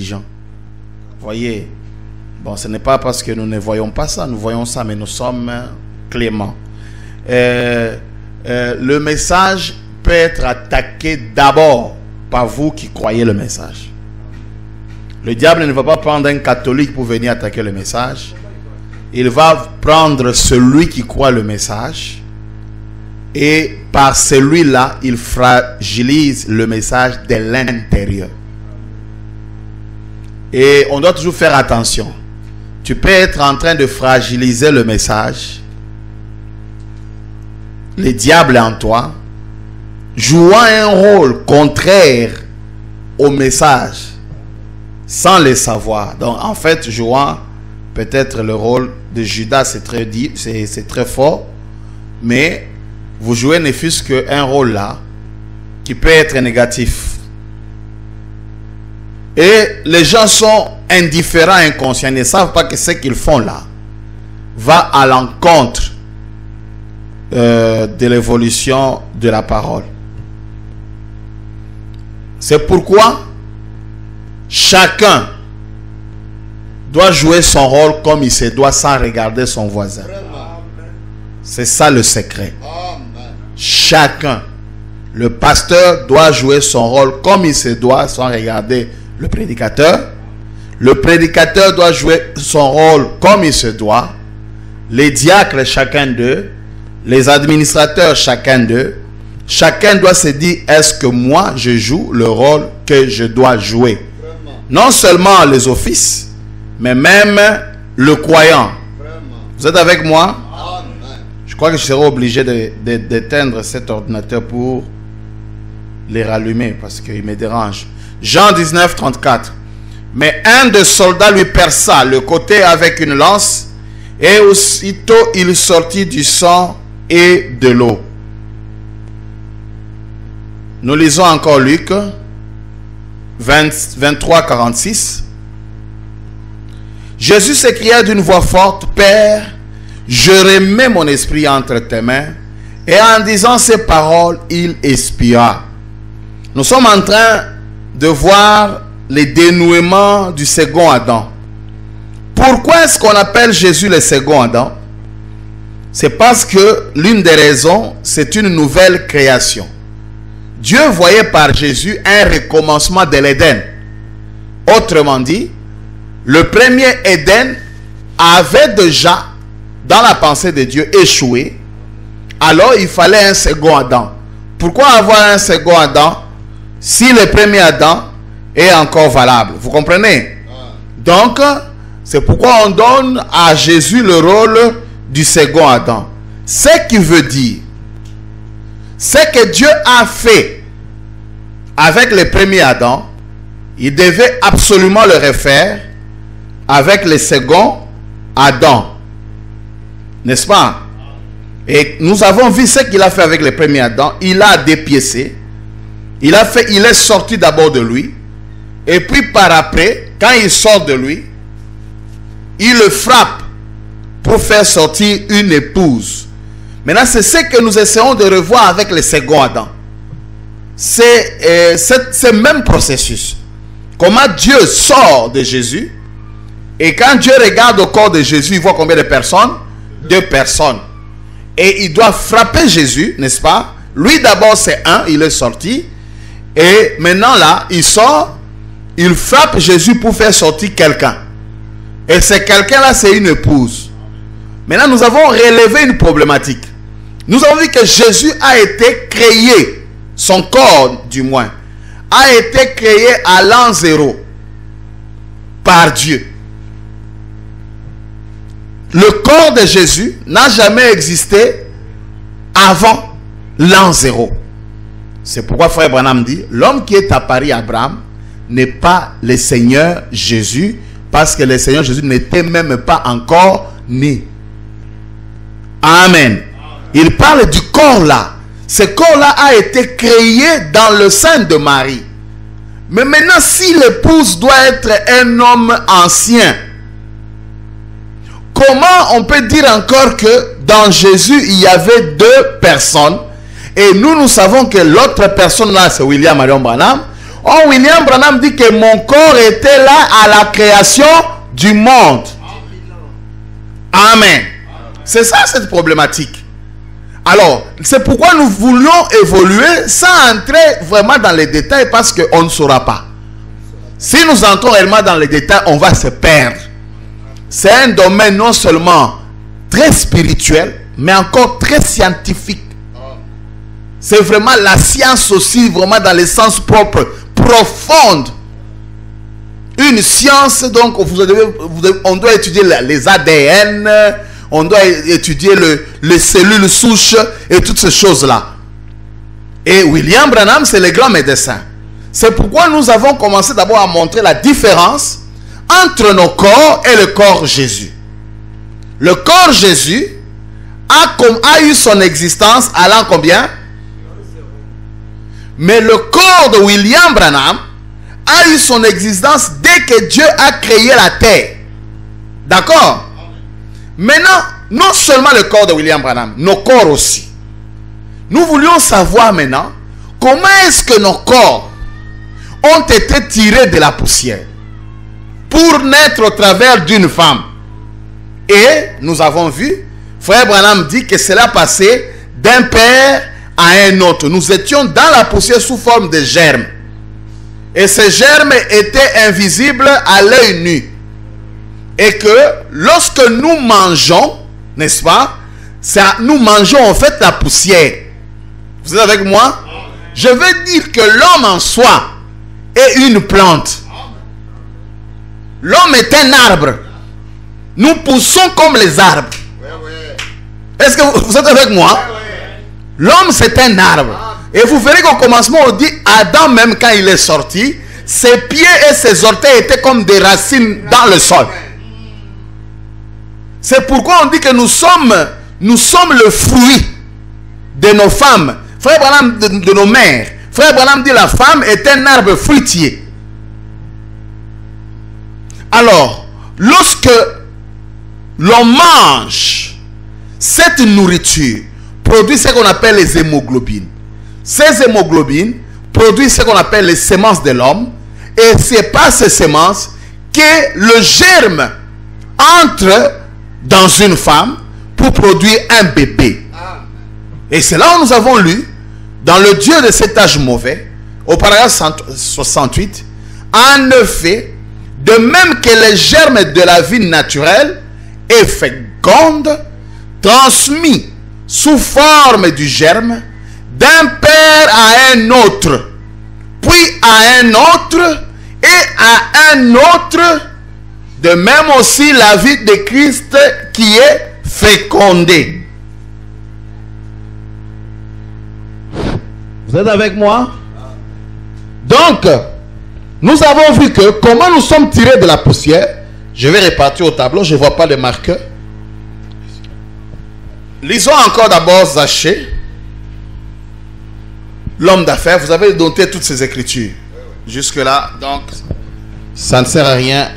intransigeants. Voyez, bon, ce n'est pas parce que nous ne voyons pas ça, nous voyons ça, mais nous sommes cléments. Le message peut être attaqué d'abord par vous qui croyez le message. Le diable ne va pas prendre un catholique pour venir attaquer le message. Il va prendre celui qui croit le message et par celui-là, il fragilise le message de l'intérieur. Et on doit toujours faire attention. Tu peux être en train de fragiliser le message. Le diable est en toi, jouant un rôle contraire au message sans le savoir. Donc en fait, jouant peut-être le rôle de Judas, c'est très fort, mais vous jouez ne fût-ce qu'un rôle là qui peut être négatif. Et les gens sont indifférents, inconscients, ils ne savent pas que ce qu'ils font là va à l'encontre de l'évolution de la parole. C'est pourquoi chacun doit jouer son rôle comme il se doit sans regarder son voisin. C'est ça le secret. Chacun, le pasteur doit jouer son rôle comme il se doit sans regarder le prédicateur. Le prédicateur doit jouer son rôle comme il se doit. Les diacres, chacun d'eux. Les administrateurs, chacun d'eux. Chacun doit se dire, est-ce que moi je joue le rôle que je dois jouer? Non seulement les offices, mais même le croyant. Vous êtes avec moi? Je crois que je serai obligé d'éteindre cet ordinateur pour les rallumer parce qu'il me dérange. Jean 19, 34. Mais un des soldats lui perça le côté avec une lance, et aussitôt il sortit du sang et de l'eau. Nous lisons encore Luc 23, 46. Jésus s'écria d'une voix forte, Père, je remets mon esprit entre tes mains. Et en disant ces paroles, il expira. Nous sommes en train de voir les dénouements du second Adam. Pourquoi est-ce qu'on appelle Jésus le second Adam? C'est parce que l'une des raisons, c'est une nouvelle création. Dieu voyait par Jésus un recommencement de l'Éden. Autrement dit, le premier Éden avait déjà, dans la pensée de Dieu, échoué. Alors il fallait un second Adam. Pourquoi avoir un second Adam si le premier Adam est encore valable? Vous comprenez? Donc, c'est pourquoi on donne à Jésus le rôle du second Adam. Ce qui veut dire, c'est que Dieu a fait avec le premier Adam, il devait absolument le refaire avec le second Adam. N'est-ce pas? Et nous avons vu ce qu'il a fait avec le premier Adam. Il a dépiécé. Il est sorti d'abord de lui. Et puis par après, quand il sort de lui, il le frappe pour faire sortir une épouse. Maintenant, c'est ce que nous essayons de revoir avec le second Adam. C'est ce même processus. Comment Dieu sort de Jésus. Et quand Dieu regarde au corps de Jésus, il voit combien de personnes? 2 personnes. Et il doit frapper Jésus, n'est-ce pas? Lui d'abord c'est un, il est sorti. Et maintenant là, il sort, il frappe Jésus pour faire sortir quelqu'un. Et ce quelqu'un là, c'est une épouse. Maintenant nous avons relevé une problématique. Nous avons vu que Jésus a été créé, son corps du moins, a été créé à l'an 0 par Dieu. Le corps de Jésus n'a jamais existé avant l'an 0. C'est pourquoi frère Branham dit, l'homme qui est apparu à Abraham n'est pas le Seigneur Jésus, parce que le Seigneur Jésus n'était même pas encore né. Amen. Il parle du corps là. Ce corps là a été créé dans le sein de Marie. Mais maintenant, si l'épouse doit être un homme ancien, comment on peut dire encore que dans Jésus, il y avait 2 personnes et nous savons que l'autre personne là, c'est William Marion Branham. Oh, William Branham dit que mon corps était là à la création du monde. Amen. C'est ça cette problématique. Alors, c'est pourquoi nous voulions évoluer sans entrer vraiment dans les détails parce qu'on ne saura pas. Si nous entrons réellement dans les détails, on va se perdre. C'est un domaine non seulement très spirituel, mais encore très scientifique. C'est vraiment la science aussi, vraiment dans le sens propre, profonde. Une science, donc on doit étudier les ADN, on doit étudier les cellules souches et toutes ces choses-là. Et William Branham, c'est le grand médecin. C'est pourquoi nous avons commencé d'abord à montrer la différence entre nos corps et le corps Jésus. Le corps Jésus a eu son existence allant combien? Mais le corps de William Branham a eu son existence dès que Dieu a créé la terre. D'accord? Maintenant, non seulement le corps de William Branham, nos corps aussi. Nous voulions savoir maintenant comment est-ce que nos corps ont été tirés de la poussière pour naître au travers d'une femme. Et nous avons vu, frère Branham dit que cela passait d'un père à un autre. Nous étions dans la poussière sous forme de germes. Et ces germes étaient invisibles à l'œil nu. Et que lorsque nous mangeons, n'est-ce pas, nous mangeons en fait la poussière. Vous êtes avec moi? Je veux dire que l'homme en soi est une plante. L'homme est un arbre. Nous poussons comme les arbres. Est-ce que vous êtes avec moi? L'homme c'est un arbre. Et vous verrez qu'au commencement on dit Adam même quand il est sorti, ses pieds et ses orteils étaient comme des racines dans le sol. C'est pourquoi on dit que nous sommes le fruit de nos femmes. Frère Branham de nos mères. Frère Branham dit la femme est un arbre fruitier. Alors, lorsque l'on mange cette nourriture, produit ce qu'on appelle les hémoglobines. Ces hémoglobines produisent ce qu'on appelle les semences de l'homme. Et c'est par ces semences que le germe entre dans une femme pour produire un bébé. Et c'est là où nous avons lu dans le Dieu de cet âge mauvais, au paragraphe 68, en effet, de même que les germes de la vie naturelle est féconde, transmis sous forme du germe d'un père à un autre, puis à un autre et à un autre, de même aussi la vie de Christ qui est fécondée. Vous êtes avec moi? Donc, nous avons vu que comment nous sommes tirés de la poussière. Je vais répartir au tableau, je ne vois pas les marqueurs. Lisons encore d'abord Zachée, l'homme d'affaires. Vous avez noté toutes ces écritures. Jusque-là, donc, ça ne sert à rien.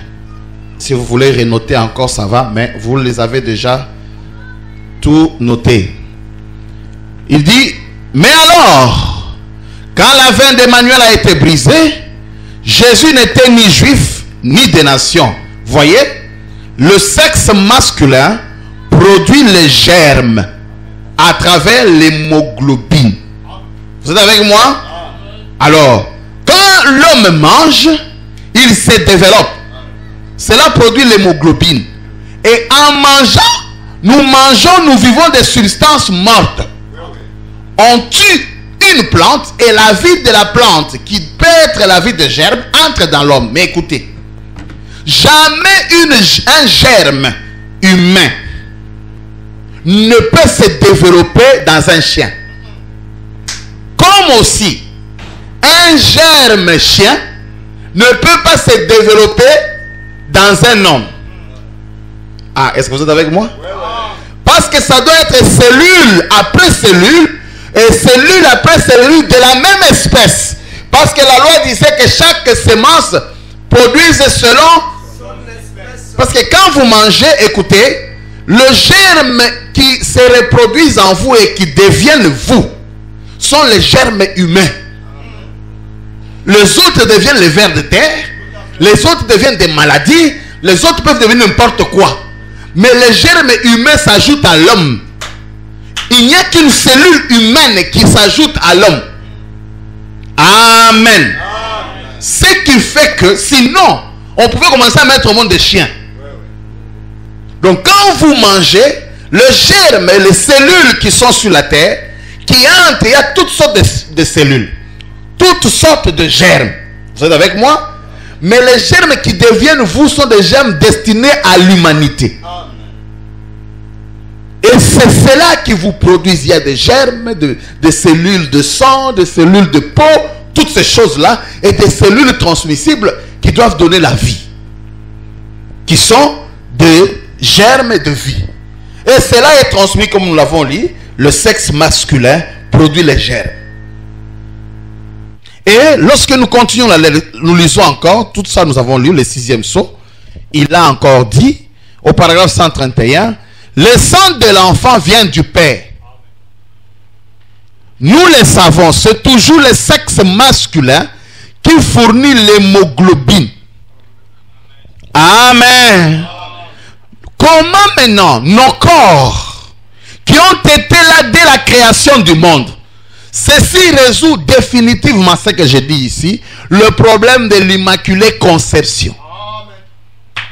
Si vous voulez renoter encore, ça va, mais vous les avez déjà tout noté. Il dit, mais alors, quand la veine d'Emmanuel a été brisée, Jésus n'était ni juif, ni des nations. Voyez, le sexe masculin produit les germes à travers l'hémoglobine. Vous êtes avec moi? Alors, quand l'homme mange, il se développe. Cela produit l'hémoglobine. Et en mangeant, nous vivons des substances mortes. On tue une plante et la vie de la plante, qui peut être la vie de germe, entre dans l'homme. Mais écoutez, jamais un germe humain ne peut se développer dans un chien. Comme aussi, un germe chien ne peut pas se développer dans un homme. Ah, est-ce que vous êtes avec moi? Parce que ça doit être cellule après cellule et cellule après cellule de la même espèce. Parce que la loi disait que chaque semence produise selon son espèce. Parce que quand vous mangez, écoutez, le germe qui se reproduisent en vous et qui deviennent vous sont les germes humains. Les autres deviennent les vers de terre. Les autres deviennent des maladies. Les autres peuvent devenir n'importe quoi. Mais les germes humains s'ajoutent à l'homme. Il n'y a qu'une cellule humaine qui s'ajoute à l'homme. Amen. Ce qui fait que sinon, on pouvait commencer à mettre au monde des chiens. Donc quand vous mangez, le germe et les cellules qui sont sur la terre, qui entrent, il y a toutes sortes de cellules. Toutes sortes de germes. Vous êtes avec moi? Mais les germes qui deviennent vous sont des germes destinés à l'humanité. Et c'est cela qui vous produit. Il y a des germes, des cellules de sang, des cellules de peau, toutes ces choses-là, et des cellules transmissibles qui doivent donner la vie. Qui sont des germes de vie. Et cela est transmis, comme nous l'avons lu, le sexe masculin produit les germes. Et lorsque nous continuons, nous lisons encore, tout ça nous avons lu, le 6e sceau, il a encore dit, au paragraphe 131, le sang de l'enfant vient du Père. Nous le savons, c'est toujours le sexe masculin qui fournit l'hémoglobine. Amen. Comment maintenant nos corps qui ont été là dès la création du monde, ceci résout définitivement ce que je dis ici, le problème de l'immaculée conception.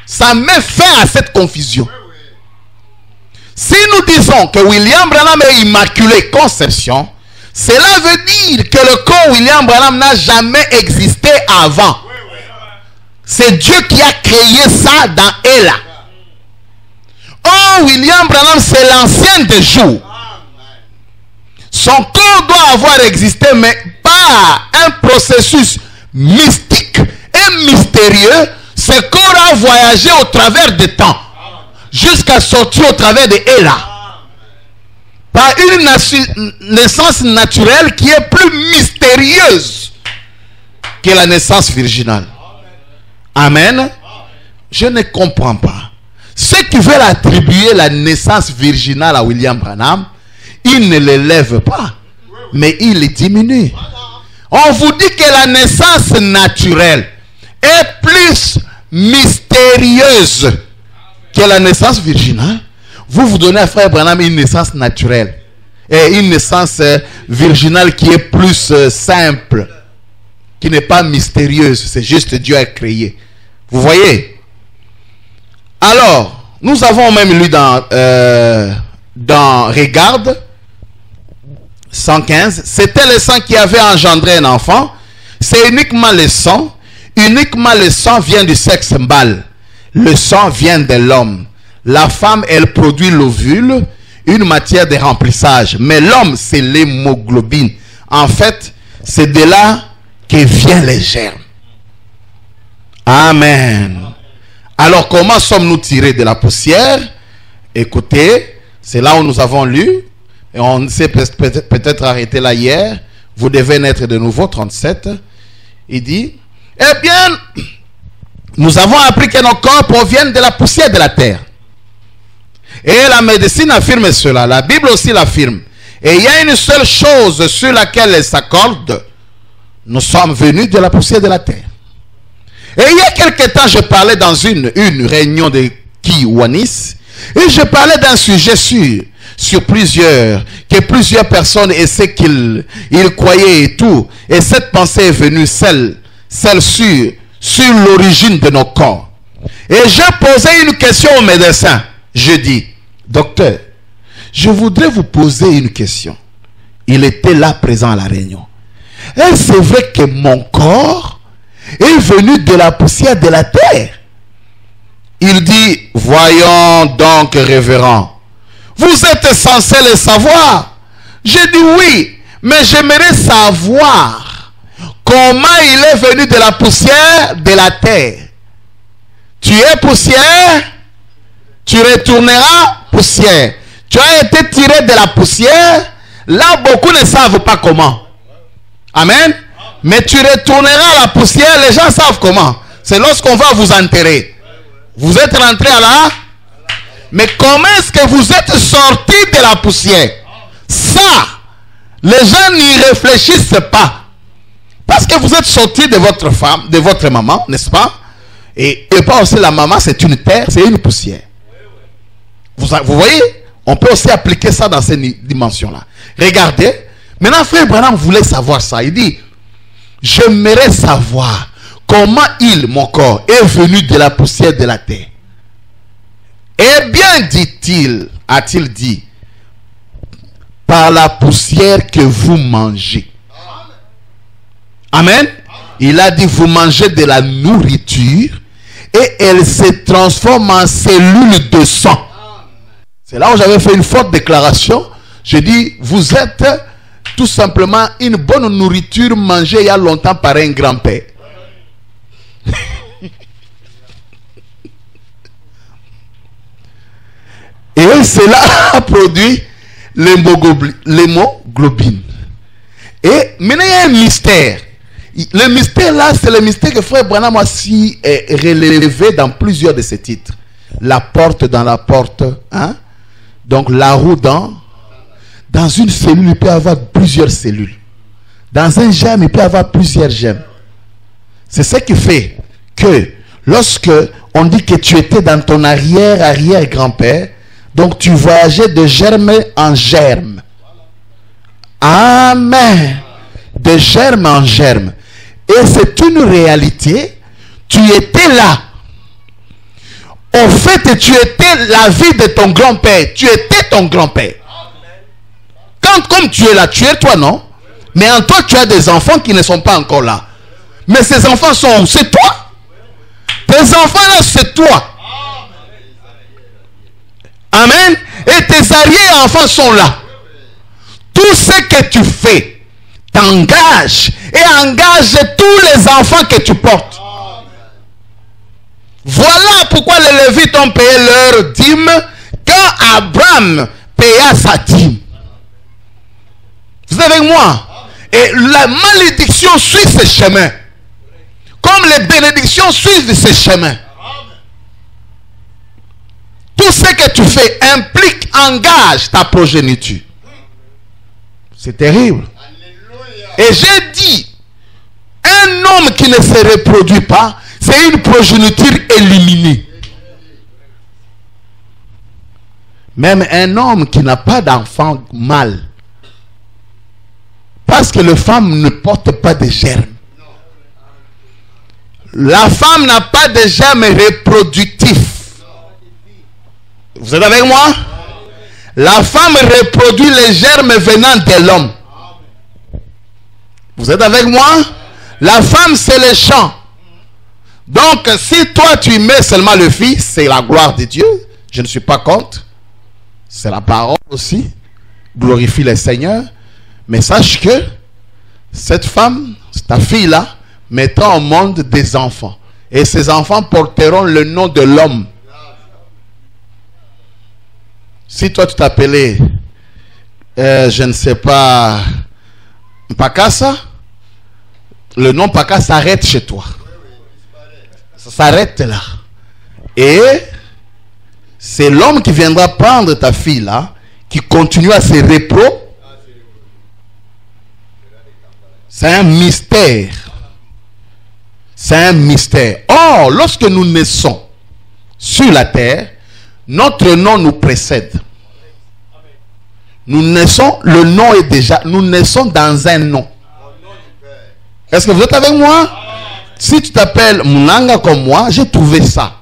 Ça met fin à cette confusion. Si nous disons que William Branham est immaculée conception, cela veut dire que le corps William Branham n'a jamais existé avant. C'est Dieu qui a créé ça dans Ella. Oh, William Branham, c'est l'ancien des jours. Son corps doit avoir existé, mais par un processus mystique et mystérieux. Ce corps a voyagé au travers des temps, jusqu'à sortir au travers de Ella. Par une naissance naturelle qui est plus mystérieuse que la naissance virginale. Amen. Je ne comprends pas. Ceux qui veulent attribuer la naissance virginale à William Branham, ils ne l'élèvent pas, mais ils le diminuent. On vous dit que la naissance naturelle est plus mystérieuse que la naissance virginale. Vous donnez à frère Branham une naissance naturelle et une naissance virginale qui est plus simple, qui n'est pas mystérieuse. C'est juste Dieu a créé. Vous voyez? Alors, nous avons même lu dans Regarde 115, c'était le sang qui avait engendré un enfant. C'est uniquement le sang. Uniquement le sang vient du sexe mâle. Le sang vient de l'homme. La femme, elle produit l'ovule, une matière de remplissage. Mais l'homme, c'est l'hémoglobine. En fait, c'est de là que viennent les germes. Amen. Alors, comment sommes-nous tirés de la poussière? Écoutez, c'est là où nous avons lu. Et on s'est peut-être arrêté là hier. Vous devez naître de nouveau, 37. Il dit, eh bien, nous avons appris que nos corps proviennent de la poussière de la terre. Et la médecine affirme cela. La Bible aussi l'affirme. Et il y a une seule chose sur laquelle elle s'accorde. Nous sommes venus de la poussière de la terre. Et il y a quelque temps, je parlais dans une réunion de Kiwanis. Et je parlais d'un sujet sur plusieurs, que plusieurs personnes essaient qu'ils croyaient et tout. Et cette pensée est venue, celle sur l'origine de nos corps. Et j'ai posé une question au médecin. Je dis, docteur, je voudrais vous poser une question. Il était là présent à la réunion. Est-ce c'est vrai que mon corps est venu de la poussière de la terre? Il dit, voyons donc, révérend, vous êtes censé le savoir. Je dis oui, mais j'aimerais savoir comment il est venu de la poussière de la terre. Tu es poussière, tu retourneras poussière. Tu as été tiré de la poussière. Là, beaucoup ne savent pas comment. Amen. Mais tu retourneras à la poussière. Les gens savent comment. C'est lorsqu'on va vous enterrer. Vous êtes rentré à là. Mais comment est-ce que vous êtes sorti de la poussière? Ça, les gens n'y réfléchissent pas. Parce que vous êtes sorti de votre femme, de votre maman, n'est-ce pas? Et pas aussi la maman, c'est une terre, c'est une poussière. Vous voyez? On peut aussi appliquer ça dans ces dimensions-là. Regardez. Maintenant, frère Branham voulait savoir ça. Il dit, j'aimerais savoir comment mon corps, est venu de la poussière de la terre. Eh bien, dit-il, a-t-il dit, par la poussière que vous mangez. Amen. Il a dit, vous mangez de la nourriture et elle se transforme en cellules de sang. C'est là où j'avais fait une forte déclaration. Je dis, vous êtes tout simplement une bonne nourriture mangée il y a longtemps par un grand-père. Et cela a produit l'hémoglobine. Et maintenant il y a un mystère. Le mystère là, c'est le mystère que frère Branham a aussi relevé dans plusieurs de ses titres. La porte dans la porte, hein? Donc la roue dans une cellule, il peut y avoir plusieurs cellules. Dans un germe, il peut y avoir plusieurs germes. C'est ce qui fait que lorsque on dit que tu étais dans ton arrière-grand-père, donc tu voyageais de germe en germe. Amen. De germe en germe. Et c'est une réalité. Tu étais là. Au fait, tu étais la vie de ton grand-père. Tu étais ton grand-père. Comme tu es là, tu es toi, non? Mais en toi, tu as des enfants qui ne sont pas encore là. Mais ces enfants sont où? C'est toi. Tes enfants là, c'est toi. Amen. Et tes arrière-enfants sont là. Tout ce que tu fais t'engage et engage tous les enfants que tu portes. Voilà pourquoi les Lévites ont payé leur dîme quand Abraham paya sa dîme. Vous êtes avec moi? Et la malédiction suit ce chemin. Comme les bénédictions suivent ce chemin. Tout ce que tu fais implique, engage ta progéniture. C'est terrible. Et j'ai dit, un homme qui ne se reproduit pas, c'est une progéniture éliminée. Même un homme qui n'a pas d'enfant mâle, parce que la femme ne porte pas de germes. La femme n'a pas de germes reproductifs. Vous êtes avec moi? La femme reproduit les germes venant de l'homme. Vous êtes avec moi? La femme, c'est le champ. Donc, si toi, tu mets seulement le fils, c'est la gloire de Dieu. Je ne suis pas contre. C'est la parole aussi. Glorifie le Seigneur. Mais sache que cette femme, ta fille-là, mettra au monde des enfants. Et ces enfants porteront le nom de l'homme. Si toi, tu t'appelais, je ne sais pas, Pakassa, le nom Pakassa s'arrête chez toi. Ça s'arrête là. Et c'est l'homme qui viendra prendre ta fille là, qui continue à se reproduire. C'est un mystère. C'est un mystère. Or, lorsque nous naissons sur la terre, notre nom nous précède. Nous naissons, le nom est déjà, nous naissons dans un nom. Est-ce que vous êtes avec moi? Si tu t'appelles Munanga comme moi, j'ai trouvé ça.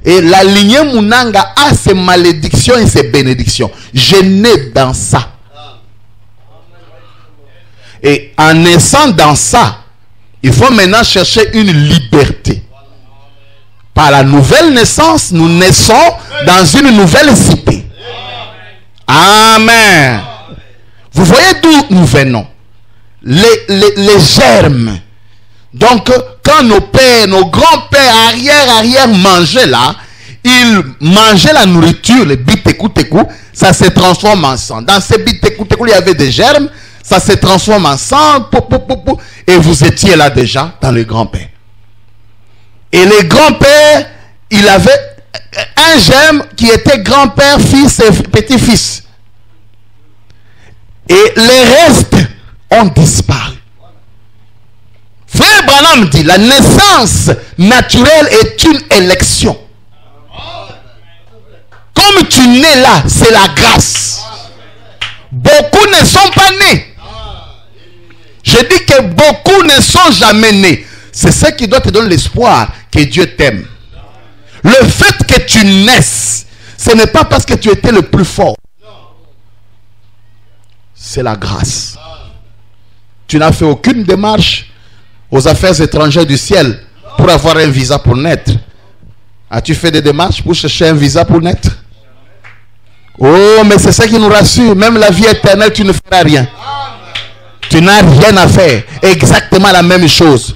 Et la lignée Munanga a ses malédictions et ses bénédictions. Je nais dans ça. Et en naissant dans ça, il faut maintenant chercher une liberté. Par la nouvelle naissance, nous naissons dans une nouvelle cité. Amen. Vous voyez d'où nous venons? Les germes. Donc, quand nos pères, nos grands-pères, arrière mangeaient là, ils mangeaient la nourriture, les bitekou-tekou, ça se transforme en sang. Dans ces bitekou-tekou, il y avait des germes, ça se transforme en sang, et vous étiez là déjà dans le grand-père. Et les grands-pères, il avait un germe qui était grand-père, fils et petit-fils. Et les restes ont disparu. Frère Branham dit, la naissance naturelle est une élection. Comme tu nais là, c'est la grâce. Beaucoup ne sont pas nés. Je dis que beaucoup ne sont jamais nés. C'est ça qui doit te donner l'espoir que Dieu t'aime. Le fait que tu naisses, ce n'est pas parce que tu étais le plus fort. C'est la grâce. Tu n'as fait aucune démarche aux affaires étrangères du ciel pour avoir un visa pour naître. As-tu fait des démarches pour chercher un visa pour naître? Oh, mais c'est ça qui nous rassure. Même la vie éternelle, tu ne feras rien. Tu n'as rien à faire. Exactement la même chose.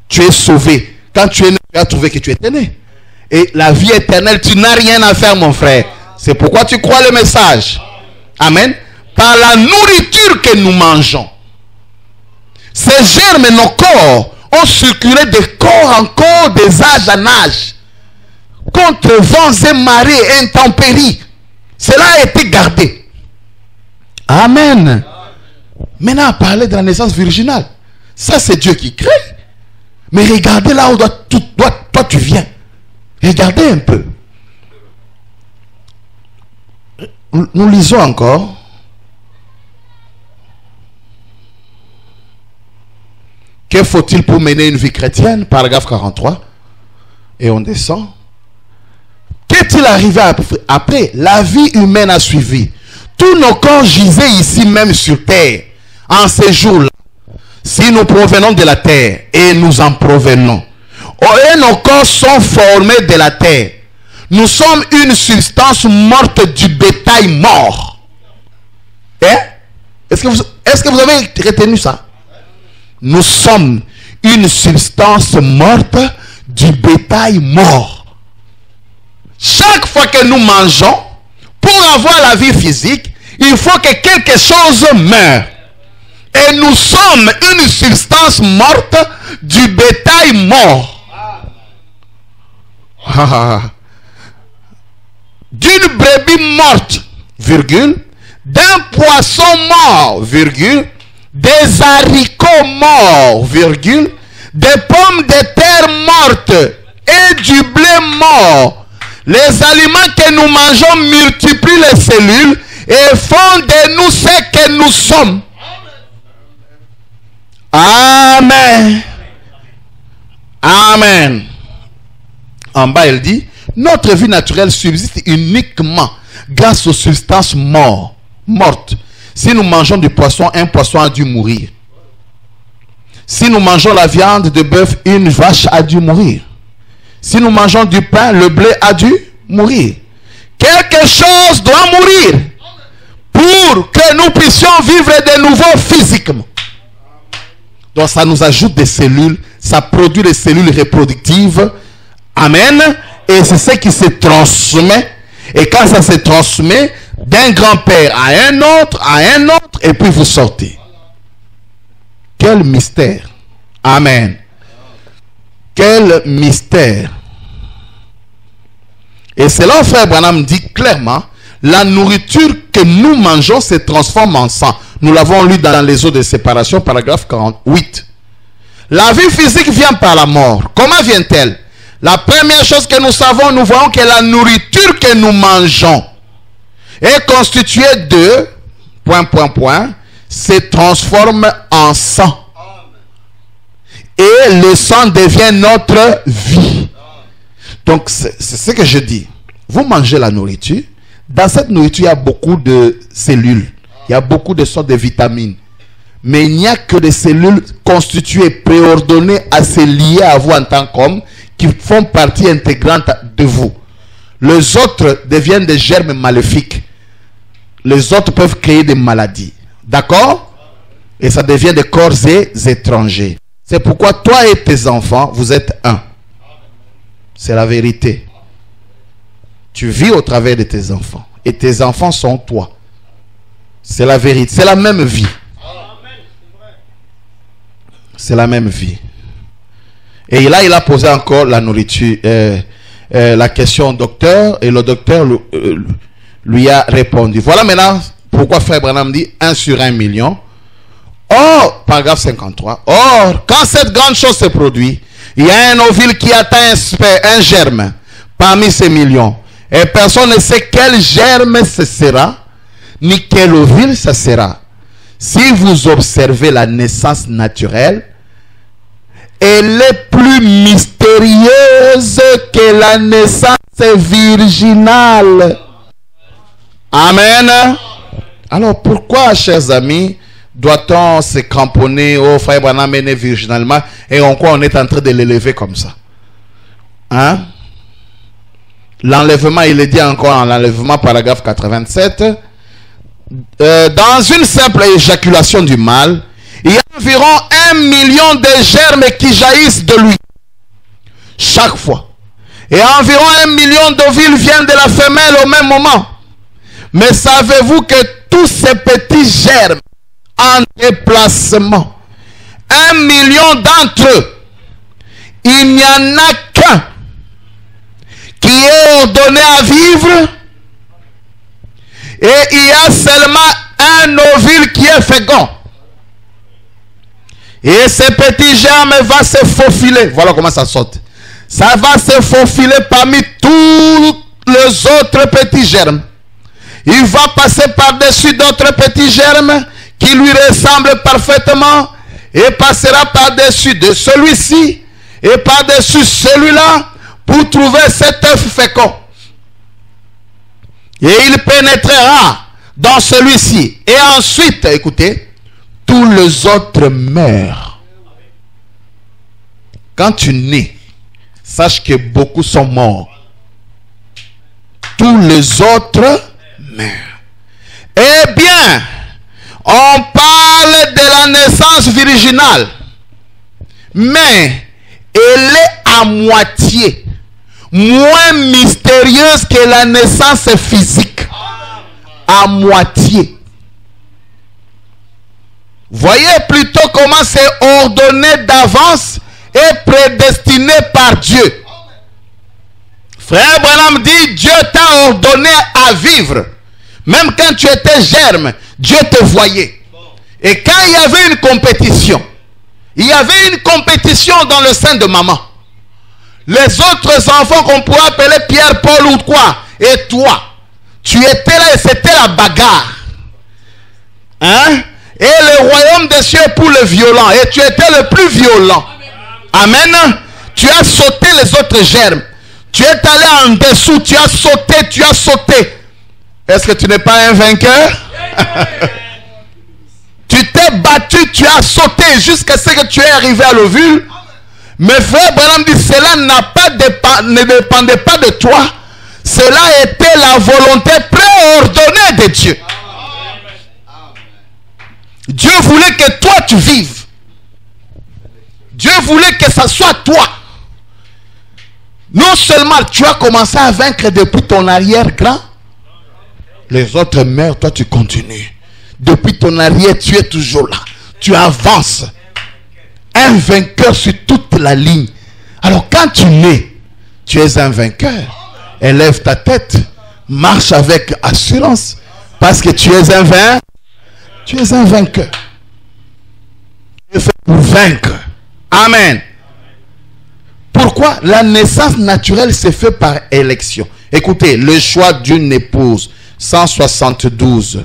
Tu es sauvé. Quand tu es né, tu as trouvé que tu étais né. Et la vie éternelle, tu n'as rien à faire, mon frère. C'est pourquoi tu crois le message. Amen. Par la nourriture que nous mangeons. Ces germes, nos corps, ont circulé de corps en corps, des âges en âge. Contre vents et marées, intempéries. Cela a été gardé. Amen. Maintenant, à parler de la naissance virginale. Ça, c'est Dieu qui crée. Mais regardez là où toi tu viens. Regardez un peu. Nous lisons encore. Que faut-il pour mener une vie chrétienne? Paragraphe 43. Et on descend. Qu'est-il arrivé après? La vie humaine a suivi. Tous nos corps gisaient ici même sur terre. En ces jours-là. Si nous provenons de la terre, et nous en provenons, et nos corps sont formés de la terre, nous sommes une substance morte du bétail mort. Hein? Est-ce que vous avez retenu ça? Nous sommes une substance morte du bétail mort. Chaque fois que nous mangeons, pour avoir la vie physique, il faut que quelque chose meure. Et nous sommes une substance morte du bétail mort. D'une brebis morte, virgule, d'un poisson mort, virgule, des haricots morts, virgule, des pommes de terre mortes et du blé mort. Les aliments que nous mangeons multiplient les cellules et font de nous ce que nous sommes. Amen. Amen. En bas, il dit, notre vie naturelle subsiste uniquement grâce aux substances mortes. Si nous mangeons du poisson, un poisson a dû mourir. Si nous mangeons la viande de bœuf, une vache a dû mourir. Si nous mangeons du pain, le blé a dû mourir. Quelque chose doit mourir pour que nous puissions vivre de nouveau physiquement. Donc ça nous ajoute des cellules, ça produit des cellules reproductives. Amen. Et c'est ce qui se transmet. Et quand ça se transmet d'un grand-père à un autre, et puis vous sortez. Quel mystère. Amen. Quel mystère. Et c'est là où Frère Branham dit clairement, la nourriture que nous mangeons se transforme en sang. Nous l'avons lu dans les eaux de séparation, paragraphe 48. La vie physique vient par la mort. Comment vient-elle? La première chose que nous savons, nous voyons que la nourriture que nous mangeons est constituée de, se transforme en sang. Et le sang devient notre vie. Donc, c'est ce que je dis. Vous mangez la nourriture. Dans cette nourriture, il y a beaucoup de cellules. Il y a beaucoup de sortes de vitamines. Mais il n'y a que des cellules constituées, préordonnées à se lier à vous en tant qu'homme, qui font partie intégrante de vous. Les autres deviennent des germes maléfiques. Les autres peuvent créer des maladies. D'accord? Et ça devient des corps étrangers. C'est pourquoi toi et tes enfants, vous êtes un. C'est la vérité. Tu vis au travers de tes enfants. Et tes enfants sont toi. C'est la vérité. C'est la même vie. C'est la même vie. Et là, il a posé encore la nourriture, la question au docteur. Et le docteur lui a répondu. Voilà maintenant pourquoi Frère Branham dit 1 sur 1 million Or, paragraphe 53. Or, quand cette grande chose se produit, il y a un ovule qui atteint un germe parmi ces millions. Et personne ne sait quel germe ce sera, ni quel ovule ce sera. Si vous observez la naissance naturelle, elle est plus mystérieuse que la naissance virginale. Amen. Alors pourquoi, chers amis, doit-on se cramponner au frère Branham né virginalement et en quoi on est en train de l'élever comme ça? Hein? L'enlèvement, il est dit encore en l'enlèvement, paragraphe 87. Dans une simple éjaculation du mâle, il y a environ 1 million de germes qui jaillissent de lui chaque fois. Et environ 1 million d'ovules viennent de la femelle au même moment. Mais savez-vous que tous ces petits germes en déplacement, 1 million d'entre eux, il n'y en a qu'un qui est ordonné à vivre, et il y a seulement un ovule qui est fécond. Et ce petit germe va se faufiler. Voilà comment ça saute. Ça va se faufiler parmi tous les autres petits germes. Il va passer par-dessus d'autres petits germes qui lui ressemblent parfaitement et passera par-dessus de celui-ci et par-dessus celui-là pour trouver cet œuf fécond. Et il pénétrera dans celui-ci. Et ensuite, écoutez, tous les autres meurent. Quand tu nais, sache que beaucoup sont morts. Tous les autres meurent. Eh bien, on parle de la naissance virginale, mais elle est à moitié moins mystérieuse que la naissance physique. À moitié. Voyez plutôt comment c'est ordonné d'avance et prédestiné par Dieu. Frère Branham dit, Dieu t'a ordonné à vivre. Même quand tu étais germe, Dieu te voyait. Et quand il y avait une compétition, il y avait une compétition dans le sein de maman. Les autres enfants qu'on pourrait appeler Pierre, Paul ou quoi, et toi, tu étais là et c'était la bagarre. Hein? Et le royaume des cieux pour le violent. Et tu étais le plus violent. Amen. Tu as sauté les autres germes. Tu es allé en dessous. Tu as sauté. Est-ce que tu n'es pas un vainqueur? Tu t'es battu. Tu as sauté jusqu'à ce que tu es arrivé à l'ovule. Mais frère Branham dit, cela ne dépendait pas de toi. Cela était la volonté préordonnée de Dieu. Dieu voulait que toi tu vives. Dieu voulait que ça soit toi. Non seulement tu as commencé à vaincre depuis ton arrière-grand. Les autres meurent, toi tu continues. Depuis ton arrière, tu es toujours là. Tu avances. Un vainqueur sur toute la ligne. Alors quand tu nais, tu es un vainqueur. Élève ta tête. Marche avec assurance. Parce que tu es un vainqueur. Tu es un vainqueur. Tu es fait pour vaincre. Amen. Pourquoi? La naissance naturelle se fait par élection. Écoutez, le choix d'une épouse. 172.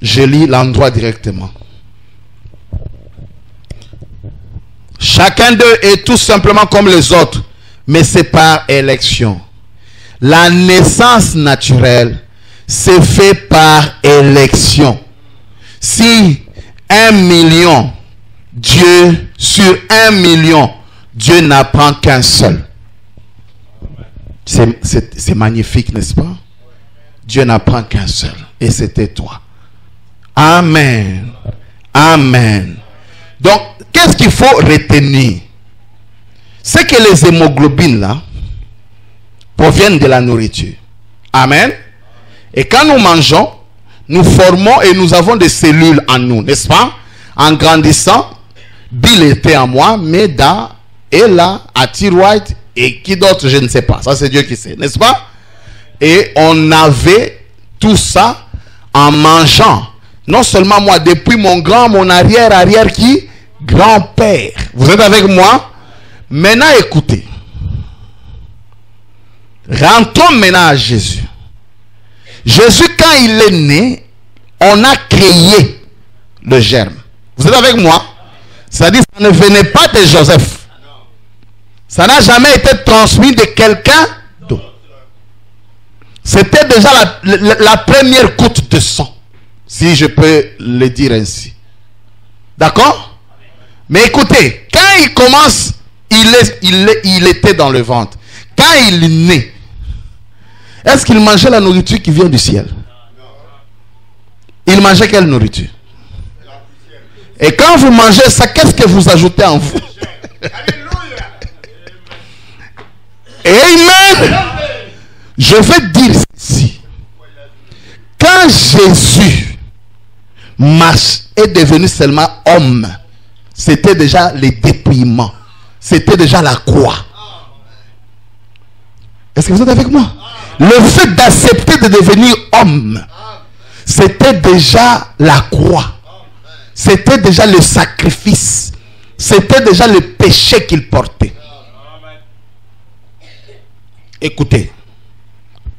Je lis l'endroit directement. Chacun d'eux est tout simplement comme les autres, mais c'est par élection. La naissance naturelle c'est fait par élection. Si 1 million, Dieu, sur 1 million, Dieu n'apprend qu'un seul. C'est magnifique, n'est-ce pas? Dieu n'apprend qu'un seul. Et c'était toi. Amen. Amen. Donc, qu'est-ce qu'il faut retenir? C'est que les hémoglobines là proviennent de la nourriture. Amen. Et quand nous mangeons, nous formons et nous avons des cellules en nous, n'est-ce pas? En grandissant, Bill était en moi, Meda, Ella, Ati White et qui d'autre, je ne sais pas. Ça, c'est Dieu qui sait, n'est-ce pas? Et on avait tout ça en mangeant Non seulement moi, depuis mon arrière qui? Grand-père. Vous êtes avec moi? Maintenant, écoutez. Rentrons maintenant à Jésus. Jésus, quand il est né, on a créé le germe. Vous êtes avec moi? C'est-à-dire que ça ne venait pas de Joseph. Ça n'a jamais été transmis de quelqu'un d'autre. C'était déjà la première goutte de sang, si je peux le dire ainsi. D'accord? Mais écoutez, quand il commence, il était dans le ventre. Quand il est né, est-ce qu'il mangeait la nourriture qui vient du ciel? Il mangeait quelle nourriture? Et quand vous mangez ça, qu'est-ce que vous ajoutez en vous? Amen. Je vais dire ceci. Quand Jésus est devenu seulement homme, c'était déjà le dépouillement. C'était déjà la croix. Est-ce que vous êtes avec moi? Le fait d'accepter de devenir homme, c'était déjà la croix. C'était déjà le sacrifice. C'était déjà le péché qu'il portait. Écoutez,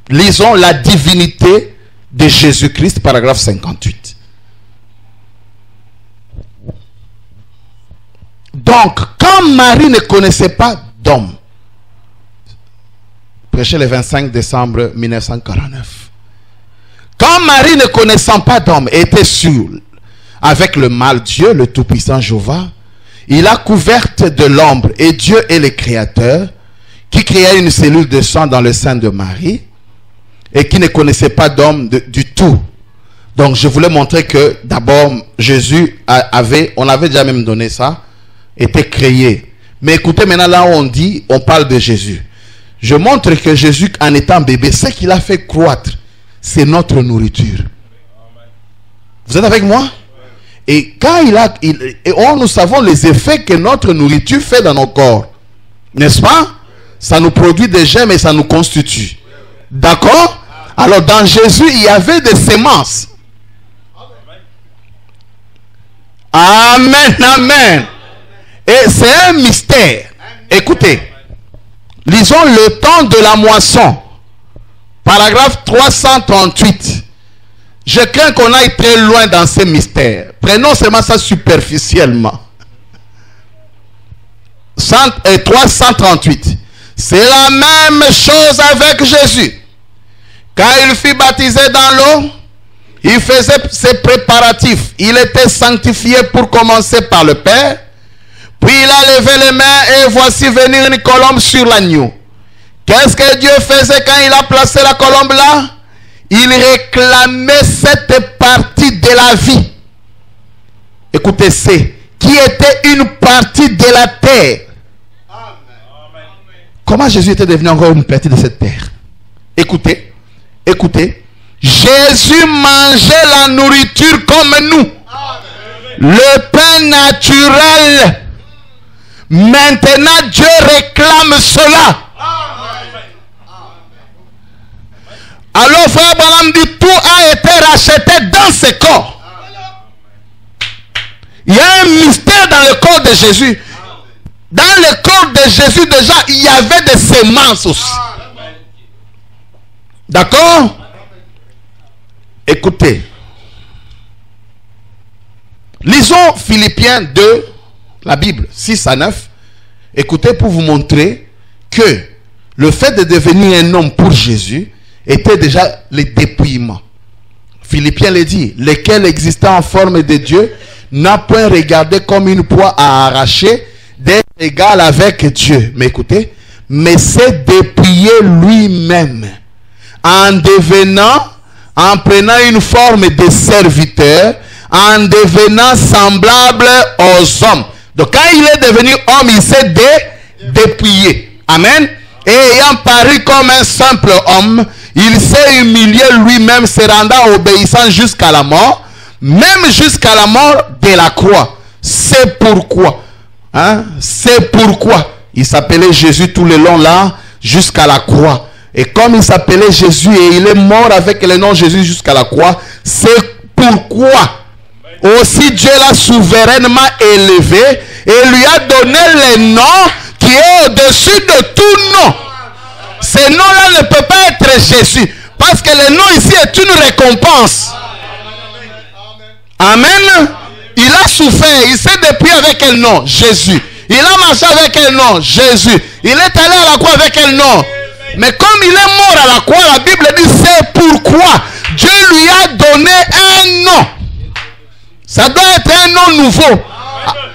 lisons la divinité de Jésus-Christ, paragraphe 58. Donc, quand Marie ne connaissait pas d'homme, prêché le 25 décembre 1949, quand Marie ne connaissant pas d'homme était sûre avec le mal Dieu, le Tout-Puissant Jéhovah, il a couverte de l'ombre, et Dieu est le Créateur, qui créa une cellule de sang dans le sein de Marie, et qui ne connaissait pas d'homme du tout. Donc je voulais montrer que d'abord Jésus on avait déjà même donné ça, était créé. Mais écoutez, maintenant là on parle de Jésus. Je montre que Jésus, en étant bébé, ce qu'il a fait croître, c'est notre nourriture. Vous êtes avec moi? Et quand nous savons les effets que notre nourriture fait dans nos corps. N'est-ce pas? Ça nous produit des germes et ça nous constitue. D'accord? Alors dans Jésus, il y avait des semences. Amen, amen. Et c'est un mystère. Écoutez. Lisons le temps de la moisson. Paragraphe 338. Je crains qu'on aille très loin dans ces mystères. Prenons seulement ça superficiellement. 338. C'est la même chose avec Jésus. Quand il fut baptisé dans l'eau, il faisait ses préparatifs. Il était sanctifié pour commencer par le Père. Puis il a levé les mains et voici venir une colombe sur l'agneau. Qu'est-ce que Dieu faisait quand il a placé la colombe là? Il réclamait cette partie de la vie. Écoutez, c'est qui était une partie de la terre. Amen. Comment Jésus était devenu encore une partie de cette terre? Écoutez, écoutez. Jésus mangeait la nourriture comme nous. Amen. Le pain naturel. Maintenant, Dieu réclame cela. Alors, frère Branham dit, tout a été racheté dans ce corps. Il y a un mystère dans le corps de Jésus. Dans le corps de Jésus, déjà, il y avait des semences aussi. D'accord? Écoutez. Lisons Philippiens 2, la Bible, 6 à 9. Écoutez, pour vous montrer que le fait de devenir un homme pour Jésus était déjà le dépouillement. Philippiens le dit, lequel existant en forme de Dieu n'a point regardé comme une proie à arracher d'être égal avec Dieu. Mais écoutez, mais s'est dépouillé lui-même en prenant une forme de serviteur, en devenant semblable aux hommes. Donc quand il est devenu homme, il s'est dépouillé. Amen. Et ayant paru comme un simple homme, il s'est humilié lui-même, se rendant obéissant jusqu'à la mort, même jusqu'à la mort de la croix. C'est pourquoi, c'est pourquoi il s'appelait Jésus tout le long là, jusqu'à la croix. Et comme il s'appelait Jésus et il est mort avec le nom Jésus jusqu'à la croix, c'est pourquoi Aussi Dieu l'a souverainement élevé et lui a donné le nom qui est au-dessus de tout nom. Ce nom-là ne peut pas être Jésus. Parce que le nom ici est une récompense. Amen. Il a souffert. Il s'est dépouillé avec quel nom? Jésus. Il a marché avec quel nom? Jésus. Il est allé à la croix avec quel nom? Mais comme il est mort à la croix, la Bible dit c'est pourquoi Dieu lui a donné un nom. Ça doit être un nom nouveau.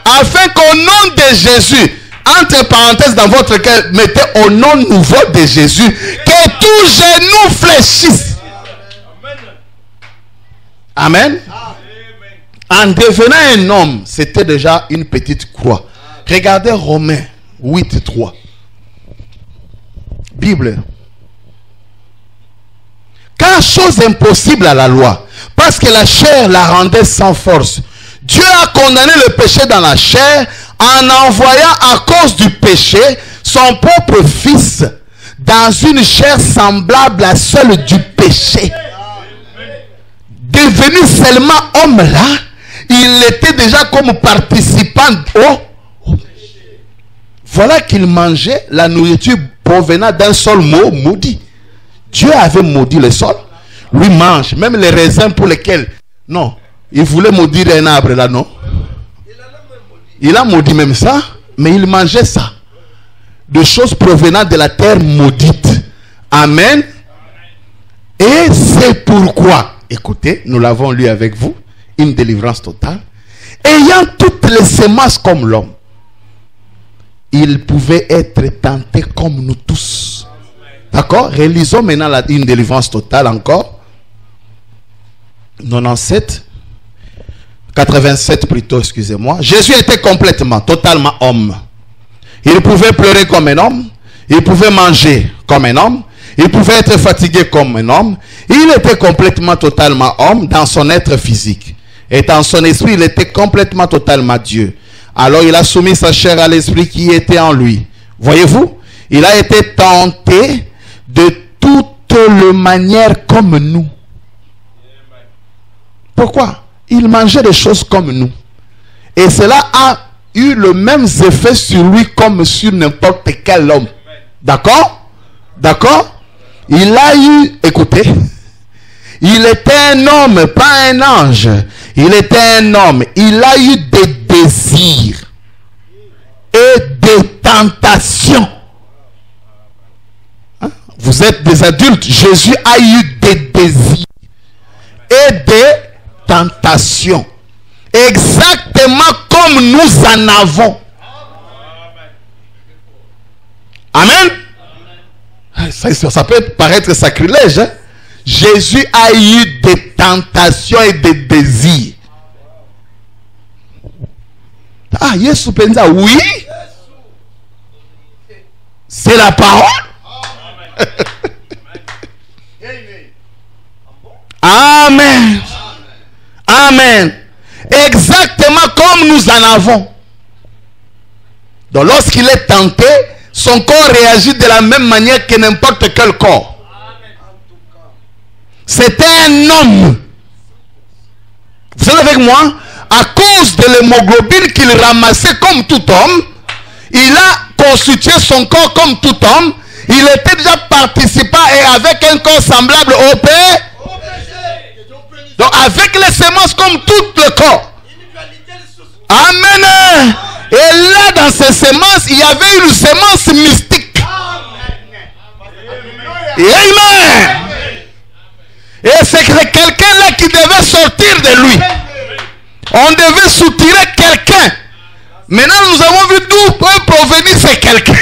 Afin qu'au nom de Jésus, entre parenthèses dans votre cœur, mettez au nom nouveau de Jésus, que tout genou fléchisse. Amen. En devenant un homme, c'était déjà une petite croix. Regardez Romains 8:3. Bible. Car chose impossible à la loi, parce que la chair la rendait sans force, Dieu a condamné le péché dans la chair en envoyant à cause du péché son propre fils dans une chair semblable à celle du péché. Devenu seulement homme là, il était déjà comme participant au péché. Voilà qu'il mangeait la nourriture provenant d'un sol maudit. Dieu avait maudit le sol. Lui mange même les raisins pour lesquels... Non, il voulait maudire un arbre là, non? Il a maudit même ça, mais il mangeait ça. De choses provenant de la terre maudite. Amen. Et c'est pourquoi, écoutez, nous l'avons lu avec vous, une délivrance totale. Ayant toutes les semences comme l'homme, il pouvait être tenté comme nous tous. D'accord? Relisons maintenant une délivrance totale encore. 87 plutôt, excusez-moi. Jésus était complètement, totalement homme. Il pouvait pleurer comme un homme. Il pouvait manger comme un homme. Il pouvait être fatigué comme un homme. Il était complètement, totalement homme dans son être physique. Et dans son esprit, il était complètement, totalement Dieu. Alors il a soumis sa chair à l'esprit qui était en lui. Voyez-vous? Il a été tenté de toutes les manières comme nous. Pourquoi? Il mangeait des choses comme nous. Et cela a eu le même effet sur lui comme sur n'importe quel homme. D'accord? D'accord? Il a eu, écoutez, il était un homme, pas un ange. Il était un homme. Il a eu des désirs et des tentations. Hein? Vous êtes des adultes. Jésus a eu des désirs et des tentations. Exactement comme nous en avons. Amen. Ça peut paraître sacrilège. Hein? Jésus a eu des tentations et des désirs. Ah, Yesu penza, oui. C'est la parole. Amen. Amen. Exactement comme nous en avons. Donc lorsqu'il est tenté, son corps réagit de la même manière que n'importe quel corps. C'était un homme. Vous êtes avec moi? À cause de l'hémoglobine qu'il ramassait comme tout homme, il a constitué son corps comme tout homme. Il était déjà participant et avec un corps semblable au Père. Donc avec les semences comme tout le corps. Amen. Et là dans ces semences, il y avait une semence mystique. Amen. Et c'est quelqu'un là qui devait sortir de lui. On devait soutirer quelqu'un. Maintenant nous avons vu d'où peut provenir ce quelqu'un.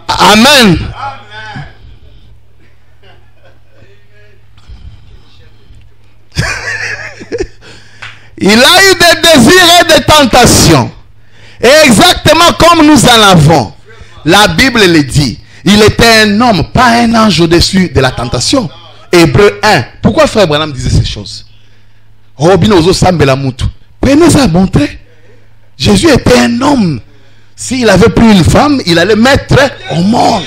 Amen. Il a eu des désirs et des tentations. Et exactement comme nous en avons. La Bible le dit. Il était un homme, pas un ange au-dessus de la tentation. Hébreu 1. Pourquoi frère Branham disait ces choses? Prenez ça à montrer. Jésus était un homme. S'il avait pris une femme, il allait mettre au monde.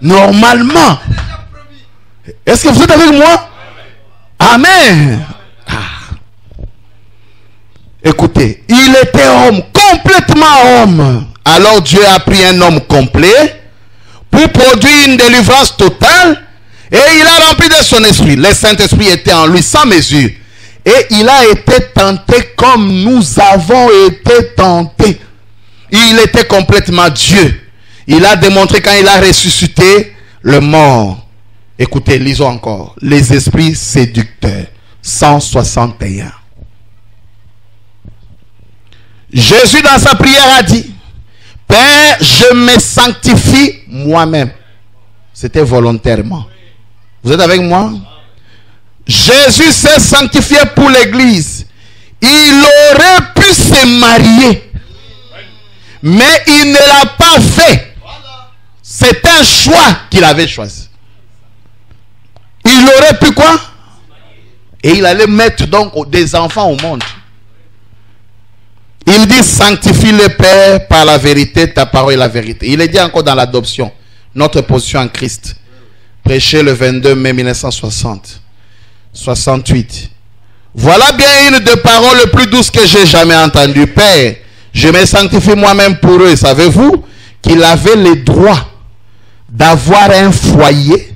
Normalement. Est-ce que vous êtes avec moi? Amen. Écoutez, il était homme, complètement homme. Alors Dieu a pris un homme complet pour produire une délivrance totale et il a rempli de son esprit. Le Saint-Esprit était en lui sans mesure. Et il a été tenté comme nous avons été tentés. Il était complètement Dieu. Il a démontré quand il a ressuscité le mort. Écoutez, lisons encore. Les esprits séducteurs. 161. Jésus dans sa prière a dit, Père, je me sanctifie moi-même. C'était volontairement. Vous êtes avec moi? Jésus s'est sanctifié pour l'église. Il aurait pu se marier. Mais il ne l'a pas fait. C'est un choix qu'il avait choisi. Il aurait pu quoi? Et il allait mettre donc des enfants au monde. Il dit, sanctifie le Père par la vérité, ta parole est la vérité. Il est dit encore dans l'adoption, notre position en Christ. Prêché le 22 mai 1960. 68. Voilà bien une des paroles les plus douces que j'ai jamais entendues. Père, je me sanctifie moi-même pour eux. Savez-vous qu'il avait le droit d'avoir un foyer?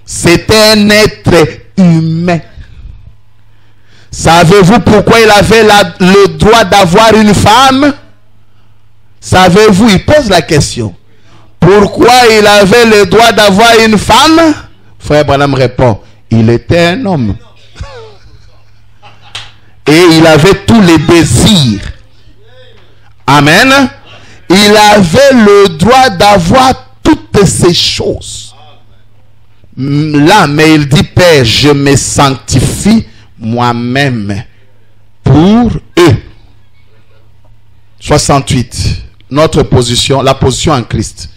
C'était un être humain. Savez-vous pourquoi il avait le droit d'avoir une femme? Savez-vous, il pose la question. Pourquoi il avait le droit d'avoir une femme? Frère Branham répond, il était un homme. Et il avait tous les désirs. Amen. Il avait le droit d'avoir toutes ces choses. Là, mais il dit, Père, je me sanctifie moi-même pour eux. 68. Notre position, la position en Christ.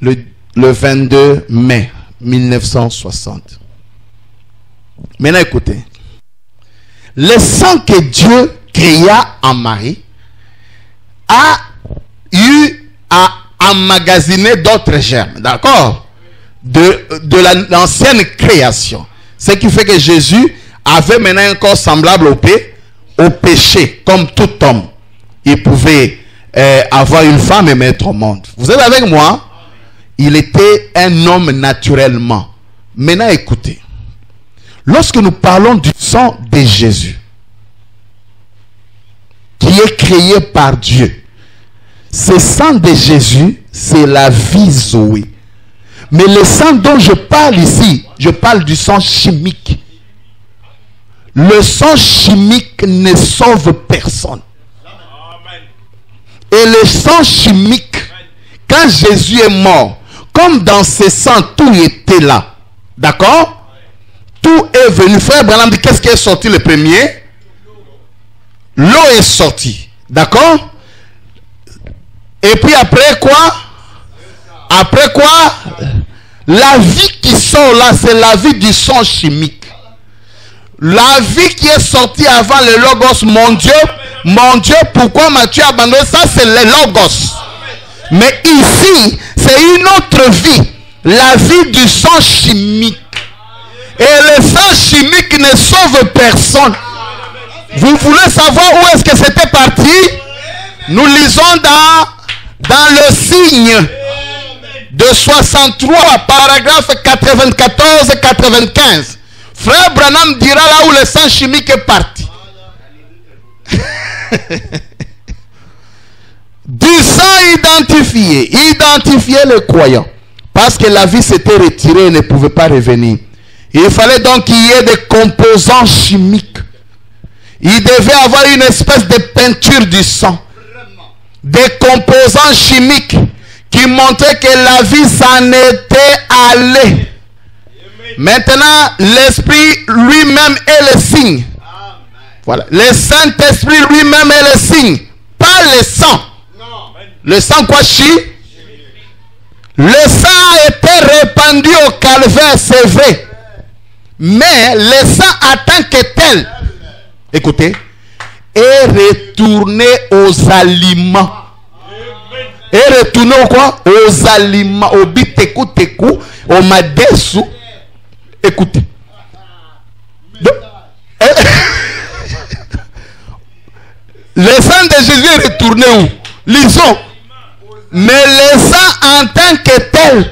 Le 22 mai 1960. Maintenant écoutez. Le sang que Dieu créa en Marie a eu à emmagasiner d'autres germes. D'accord? De l'ancienne création. Ce qui fait que Jésus avait maintenant un corps semblable au péché, comme tout homme. Il pouvait avoir une femme et mettre au monde. Vous êtes avec moi? Il était un homme naturellement. Maintenant écoutez. Lorsque nous parlons du sang de Jésus, qui est créé par Dieu, ce sang de Jésus, c'est la vie Zoé. Mais le sang dont je parle ici, je parle du sang chimique. Le sang chimique ne sauve personne. Et le sang chimique, quand Jésus est mort, comme dans ce sang, tout était là. D'accord? Tout est venu. Frère Branham dit, qu'est-ce qui est sorti le premier? L'eau est sortie. D'accord? Et puis après quoi? Après quoi? La vie qui sort là, c'est la vie du sang chimique. La vie qui est sortie avant le Logos, mon Dieu, pourquoi m'as-tu abandonné? Ça, c'est le Logos. Mais ici, c'est une autre vie. La vie du sang chimique. Et le sang chimique ne sauve personne. Vous voulez savoir où est-ce que c'était parti? Nous lisons dans le signe de 63, paragraphe 94-95. Frère Branham dira là où le sang chimique est parti. Du sang identifier le croyant. Parce que la vie s'était retirée et ne pouvait pas revenir. Il fallait donc qu'il y ait des composants chimiques. Il devait avoir une espèce de peinture du sang. Des composants chimiques qui montraient que la vie s'en était allée. Maintenant, l'Esprit lui-même est le signe. Voilà. Le Saint-Esprit lui-même est le signe. Pas le sang. Le sang quoi, le sang a été répandu au calvaire, c'est vrai. Mais le sang en tant que tel, écoutez, est retourné aux aliments. Et retourner au quoi? Aux aliments, au biteku teku, au madesu. Écoutez. Le sang de Jésus est retourné où? Lisons. Mais le sang en tant que tel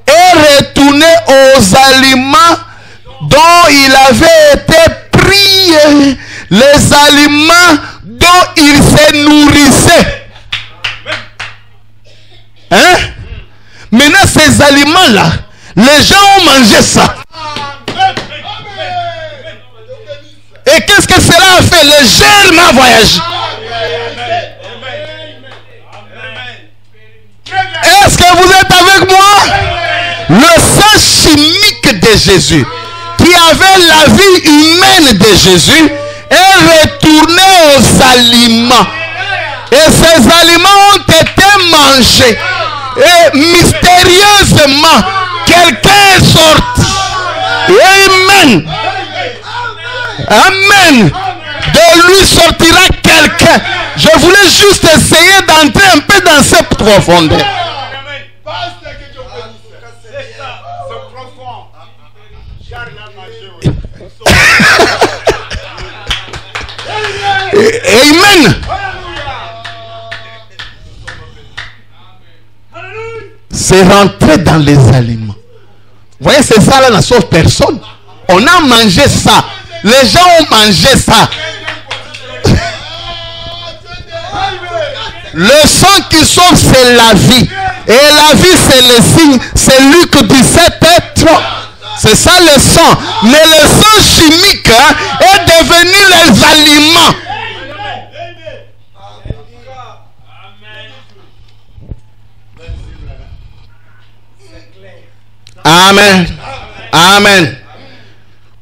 est retourné aux aliments dont il avait été pris, les aliments dont il se nourrissait. Hein? Maintenant, ces aliments-là, les gens ont mangé ça. Et qu'est-ce que cela a fait? Le germe a voyagé. Est-ce que vous êtes avec moi? Le sang chimique de Jésus, qui avait la vie humaine de Jésus, est retourné aux aliments. Et ces aliments ont été mangés. Et mystérieusement, quelqu'un est sorti. Amen. Amen. De lui sortira quelqu'un. Je voulais juste essayer d'entrer un peu dans cette profondeur. Amen. C'est rentrer dans les aliments. Vous voyez, c'est ça là, la sauve personne. On a mangé ça. Les gens ont mangé ça. Le sang qui sauve, c'est la vie. Et la vie, c'est le signe. C'est Luc 17:3. C'est ça le sang. Mais le sang chimique est devenu les aliments. Amen. Amen.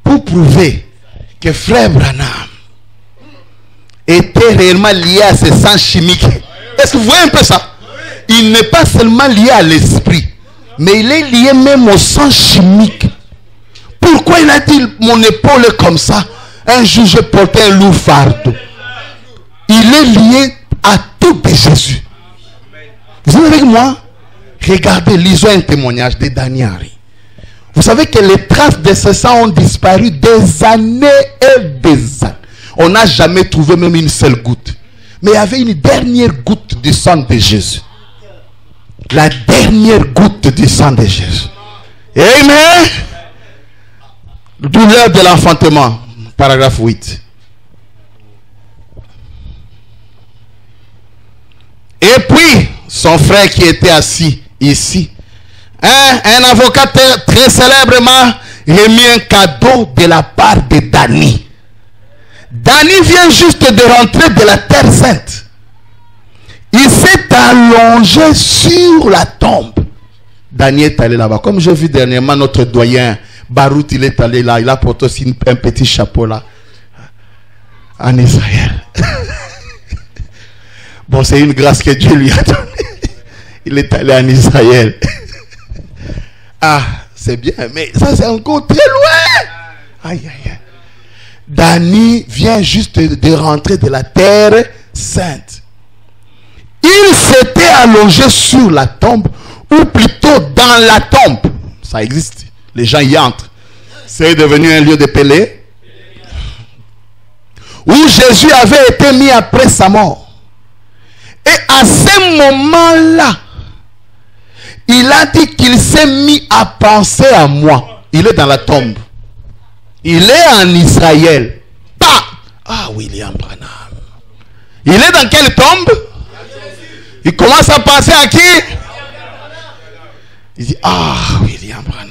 Pour prouver que frère Branham était réellement lié à ce sang chimique. Est-ce que vous voyez un peu ça? Il n'est pas seulement lié à l'esprit, mais il est lié même au sang chimique. Pourquoi il a dit mon épaule est comme ça? Un jour je portais un lourd fardeau. Il est lié à tout de Jésus. Vous êtes avec moi? Regardez, lisons un témoignage de Daniel. Vous savez que les traces de ce sang ont disparu des années et des années. On n'a jamais trouvé même une seule goutte. Mais il y avait une dernière goutte du sang de Jésus. La dernière goutte du sang de Jésus. Amen. Douleur de l'enfantement. Paragraphe 8. Et puis, son frère qui était assis ici, un avocat très célèbre m'a remis un cadeau de la part de Dani. Dani vient juste de rentrer de la Terre Sainte. Il s'est allongé sur la tombe. Dani est allé là-bas. Comme j'ai vu dernièrement notre doyen Barout, il est allé là. Il a porté aussi un petit chapeau là. En Israël. Bon, c'est une grâce que Dieu lui a donnée. Il est allé en Israël. Ah, c'est bien, mais ça c'est encore très loin. Aïe, aïe, aïe. Dani vient juste de rentrer de la Terre Sainte. Il s'était allongé sur la tombe, ou plutôt dans la tombe. Ça existe. Les gens y entrent. C'est devenu un lieu de pélé. Où Jésus avait été mis après sa mort. Et à ce moment-là, il a dit qu'il s'est mis à penser à moi. Il est dans la tombe. Il est en Israël. Ah, William Branham. Il est dans quelle tombe? Il commence à penser à qui? Il dit, ah, William Branham.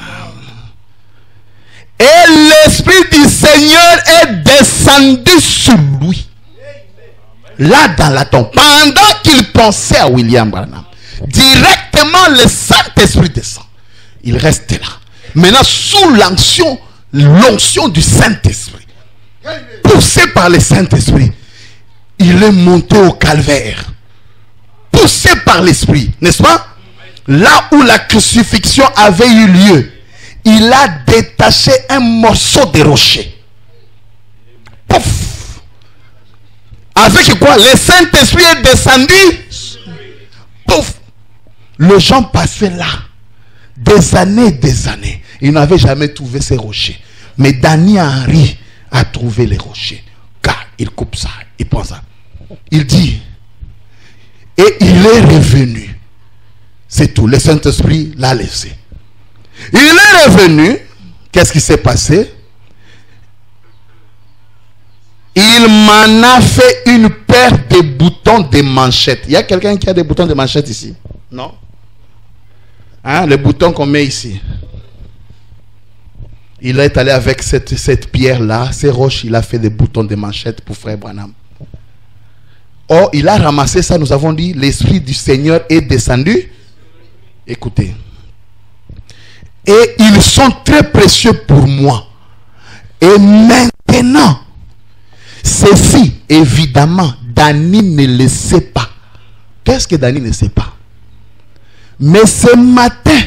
Et l'Esprit du Seigneur est descendu sur lui. Là dans la tombe. Pendant qu'il pensait à William Branham. Directement le Saint-Esprit descend. Il reste là. Maintenant sous l'onction du Saint-Esprit. Poussé par le Saint-Esprit. Il est monté au calvaire. Poussé par l'Esprit. N'est-ce pas? Là où la crucifixion avait eu lieu. Il a détaché un morceau de rocher. Pouf! Avec quoi? Le Saint-Esprit est descendu. pouf, les gens passaient là. Des années, ils n'avaient jamais trouvé ces rochers. Mais Daniel Henry a trouvé les rochers. Car il coupe ça, il prend ça. Il dit, et il est revenu. C'est tout, le Saint-Esprit l'a laissé. Il est revenu. Qu'est-ce qui s'est passé? Il m'en a fait une paire de boutons de manchette. Il y a quelqu'un qui a des boutons de manchette ici? Non? Hein, les boutons qu'on met ici. Il est allé avec cette pierre-là, ces roches, il a fait des boutons de manchette pour Frère Branham. Or, il a ramassé ça, nous avons dit, l'Esprit du Seigneur est descendu. Écoutez. Et ils sont très précieux pour moi. Et maintenant, ceci, évidemment, Dani ne le sait pas. Qu'est-ce que Dani ne sait pas? Mais ce matin,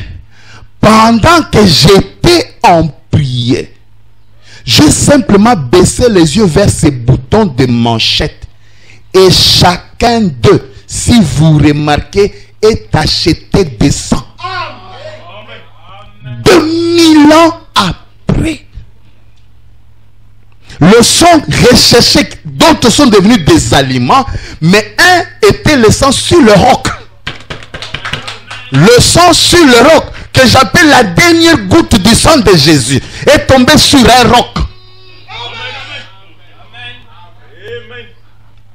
pendant que j'étais en prière, j'ai simplement baissé les yeux vers ces boutons de manchette. Et chacun d'eux, si vous remarquez, est acheté de sang. 2000 ans après. Le sang recherché, d'autres sont devenus des aliments, mais un était le sang sur le roc. Le sang sur le roc, que j'appelle la dernière goutte du sang de Jésus, est tombé sur un roc.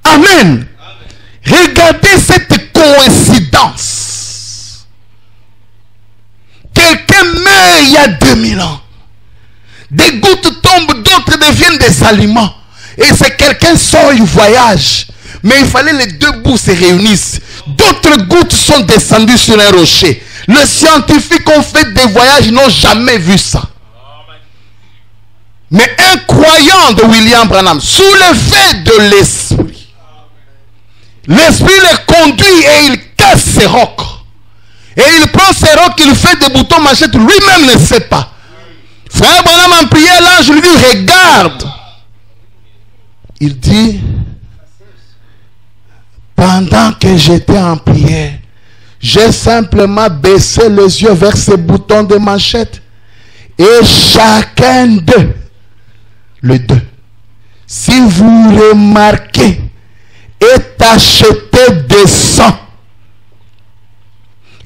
Amen. Regardez cette coïncidence. Quelqu'un meurt il y a 2000 ans. Des gouttes tombent, d'autres deviennent des aliments. Et c'est quelqu'un sort, il voyage. Mais il fallait les deux bouts se réunissent. D'autres gouttes sont descendues sur un rocher. Les scientifiques ont fait des voyages, ils n'ont jamais vu ça. Mais un croyant de William Branham, sous l'effet de l'esprit, l'esprit les conduit et il casse ses rocs. Et il prend ses rocs, il fait des boutons manchettes, lui-même ne sait pas. Frère Branham en prière, l'ange lui dit, regarde. Il dit, pendant que j'étais en prière, j'ai simplement baissé les yeux vers ces boutons de manchette. Et chacun d'eux, les deux, si vous remarquez, est acheté de sang.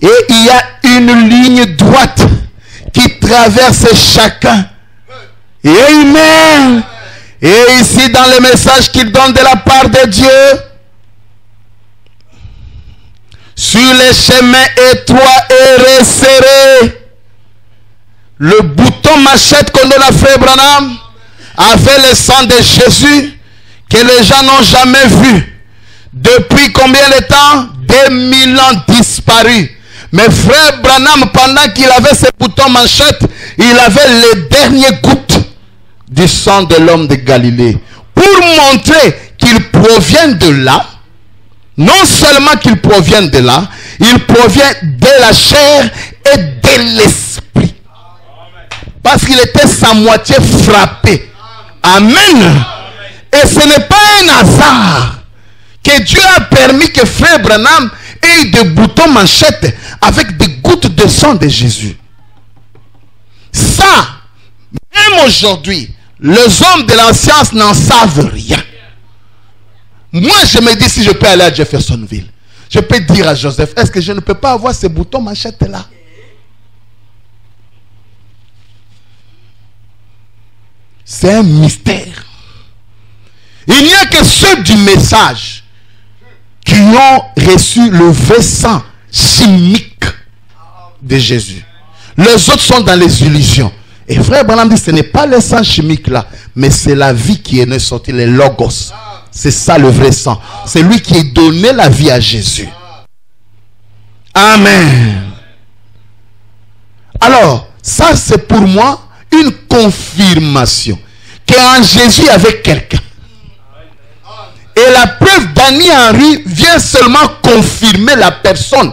Et il y a une ligne droite qui traverse chacun. Et amen. Et ici dans le message qu'il donne de la part de Dieu, sur les chemins étroits et resserrés, le bouton machette qu'on donne à Frère Branham avait le sang de Jésus que les gens n'ont jamais vu. Depuis combien de temps? 2000 ans disparus. Mais Frère Branham, pendant qu'il avait ses boutons manchettes, il avait les dernières gouttes du sang de l'homme de Galilée. Pour montrer qu'il provient de là, non seulement qu'il provient de là, il provient de la chair et de l'esprit. Parce qu'il était sa moitié frappé. Amen. Et ce n'est pas un hasard que Dieu a permis que Frère Branham ait des boutons manchettes avec des gouttes de sang de Jésus. Ça, même aujourd'hui, les hommes de la science n'en savent rien. Moi, je me dis, si je peux aller à Jeffersonville, je peux dire à Joseph, est-ce que je ne peux pas avoir ces boutons manchettes là? C'est un mystère. Il n'y a que ceux du message qui ont reçu le vrai sang chimique de Jésus. Les autres sont dans les illusions. Et Frère Branham dit, ce n'est pas le sang chimique là, mais c'est la vie qui est sortie, les logos. C'est ça le vrai sang. C'est lui qui a donné la vie à Jésus. Amen. Alors, ça c'est pour moi une confirmation qu'en Jésus il y avait quelqu'un. Et la preuve Daniel Henry vient seulement confirmer la personne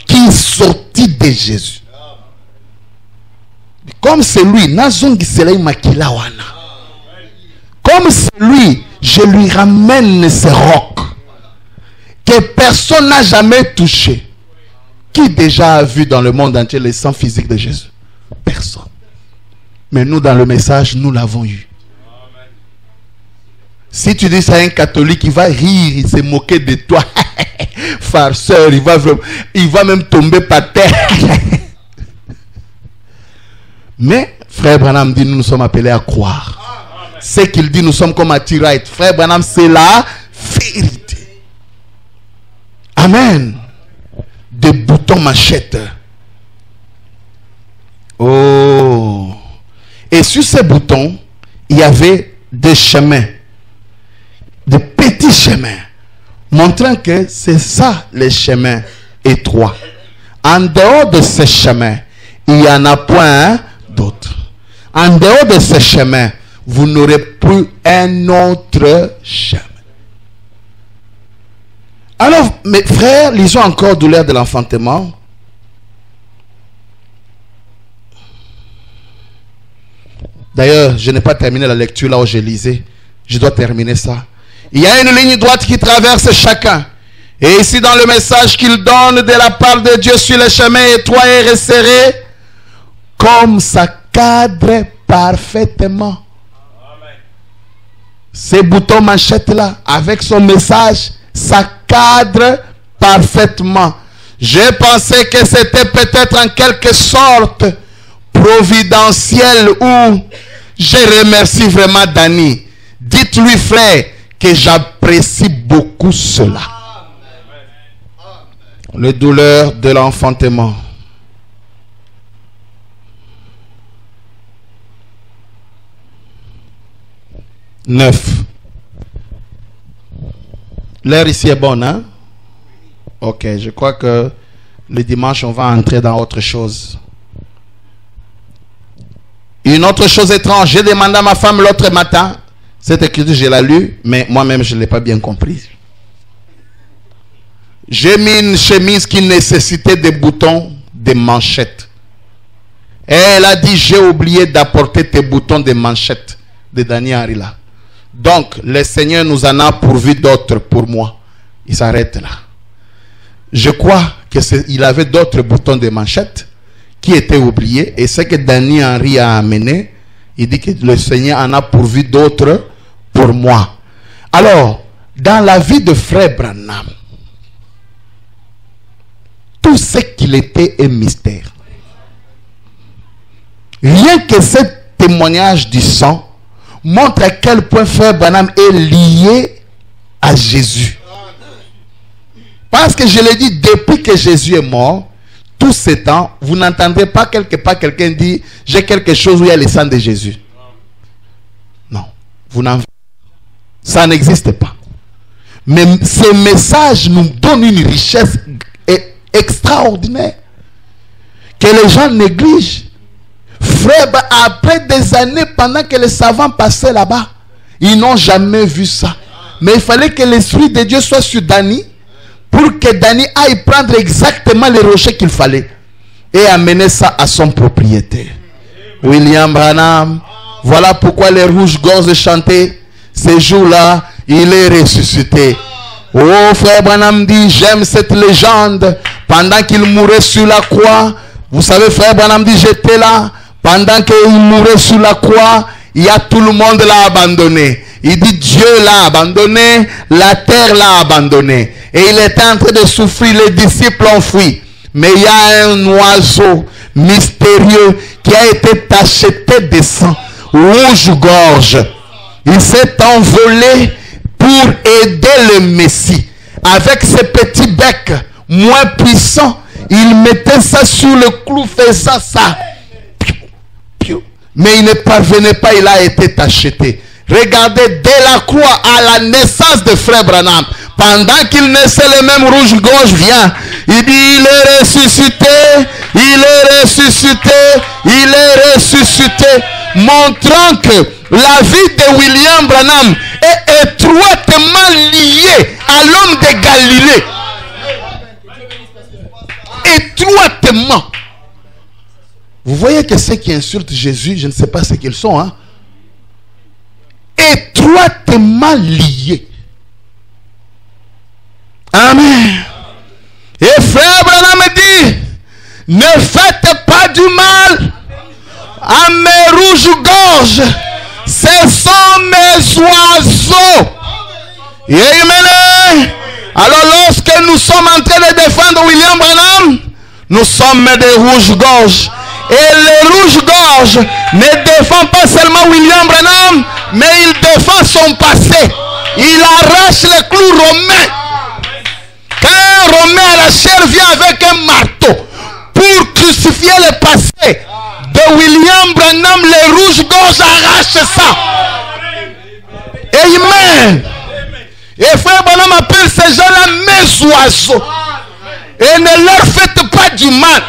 qui est sortie de Jésus. Comme c'est lui, comme c'est lui, je lui ramène ces rocs que personne n'a jamais touché. Qui déjà a vu dans le monde entier le sang physique de Jésus? Personne. Mais nous, dans le message, nous l'avons eu. Si tu dis ça à un catholique, il va rire, il se moquer de toi. Farceur, il va même tomber par terre. Mais frère Branham dit, nous sommes appelés à croire. Ce qu'il dit, nous sommes comme à Tirite. Frère Branham, c'est la vérité. Amen. Des boutons machettes. Oh. Et sur ces boutons, il y avait des chemins. Des petits chemins. Montrant que c'est ça les chemins étroits. En dehors de ces chemins, il n'y en a point d'autres. En dehors de ces chemins, vous n'aurez plus un autre chemin. Alors, mes frères, lisons encore douleur de l'enfantement. D'ailleurs, je n'ai pas terminé la lecture là où je lisais. Je dois terminer ça. Il y a une ligne droite qui traverse chacun. Et ici, dans le message qu'il donne de la part de Dieu sur le chemin étroit et resserré, comme ça cadre parfaitement. Amen. Ces boutons manchettes-là, avec son message, ça cadre parfaitement. J'ai pensé que c'était peut-être en quelque sorte providentiel ou je remercie vraiment Dani. Dites-lui, frère, que j'apprécie beaucoup cela. Le douleur de l'enfantement. Neuf. L'heure ici est bonne, hein? Ok, je crois que le dimanche, on va entrer dans autre chose. Une autre chose étrange, j'ai demandé à ma femme l'autre matin, cette écriture, je l'ai lue, mais moi-même, je ne l'ai pas bien comprise. J'ai mis une chemise qui nécessitait des boutons, des manchettes. Et elle a dit, j'ai oublié d'apporter tes boutons de manchettes de Dani Henry là. Donc, le Seigneur nous en a pourvu d'autres pour moi. Il s'arrête là. Je crois qu'il avait d'autres boutons de manchettes qui étaient oubliés. Et ce que Dani Henry a amené, il dit que le Seigneur en a pourvu d'autres pour moi. Alors, dans la vie de frère Branham, tout ce qu'il était est mystère. Rien que ce témoignage du sang montre à quel point frère Branham est lié à Jésus. Parce que je l'ai dit, depuis que Jésus est mort, tout ce temps, vous n'entendrez pas quelque part quelqu'un dire, j'ai quelque chose où il y a le sang de Jésus. Non, vous n'en... Ça n'existe pas. Mais ce message nous donne une richesse extraordinaire que les gens négligent. Frère, après des années, pendant que les savants passaient là-bas, ils n'ont jamais vu ça. Mais il fallait que l'Esprit de Dieu soit sur Dani pour que Dani aille prendre exactement les rochers qu'il fallait et amener ça à son propriétaire. William Branham, voilà pourquoi les rouges-gorges chantaient. Ce jour-là, il est ressuscité. Oh, frère Branham dit, j'aime cette légende. Pendant qu'il mourait sur la croix, vous savez, frère Branham dit, j'étais là. Pendant qu'il mourait sur la croix, il y a tout le monde l'a abandonné. Il dit, Dieu l'a abandonné, la terre l'a abandonné. Et il était en train de souffrir, les disciples ont fui. Mais il y a un oiseau mystérieux qui a été tacheté de sang, rouge-gorge. Il s'est envolé pour aider le Messie. Avec ses petits becs moins puissants, il mettait ça sur le clou, faisait ça. Mais il ne parvenait pas, il a été tacheté. Regardez, dès la croix à la naissance de frère Branham, pendant qu'il naissait, le même rouge-gorge vient. Il dit, il est ressuscité, il est ressuscité, il est ressuscité. Montrant que la vie de William Branham est étroitement liée à l'homme de Galilée. Étroitement. Vous voyez que ceux qui insultent Jésus, je ne sais pas ce qu'ils sont, hein? Étroitement liés. Amen. Et frère Branham dit, Ne faites pas du mal à mes rouges-gorges. Ce sont mes oiseaux. Amen. Alors lorsque nous sommes en train de défendre William Branham, nous sommes des rouges-gorges. Et les rouges-gorges ne défendent pas seulement William Branham, mais il défend son passé. Il arrache les clous romains. Quand un Romain à la chair vient avec un marteau pour crucifier le passé de William Branham, les rouges-gorges arrachent ça. Amen. Et frère Branham appelle ces gens-là mes oiseaux. Et ne leur faites pas du mal.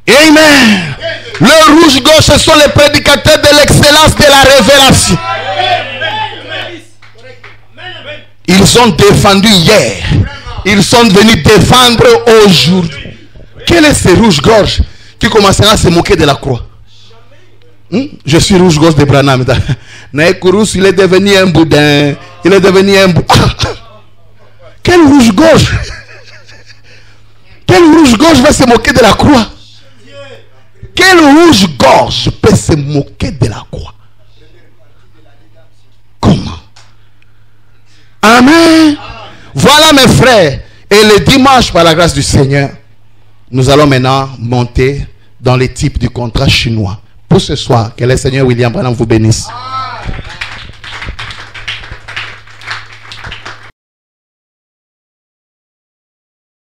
Amen. Le rouge-gorge, ce sont les prédicateurs de l'excellence de la révélation. Ils ont défendu hier. Ils sont venus défendre aujourd'hui. Quel est ce rouge-gorge qui commencera à se moquer de la croix? Je suis rouge-gorge de Branham. Naïkourous, il est devenu un boudin. Il est devenu un boudin. Quel rouge-gorge? Quel rouge-gorge va se moquer de la croix? Quel rouge-gorge peut se moquer de la croix? Comment? Amen. Voilà mes frères. Et le dimanche, par la grâce du Seigneur, nous allons maintenant monter dans les types du contrat chinois. Pour ce soir, que le Seigneur William Branham vous bénisse.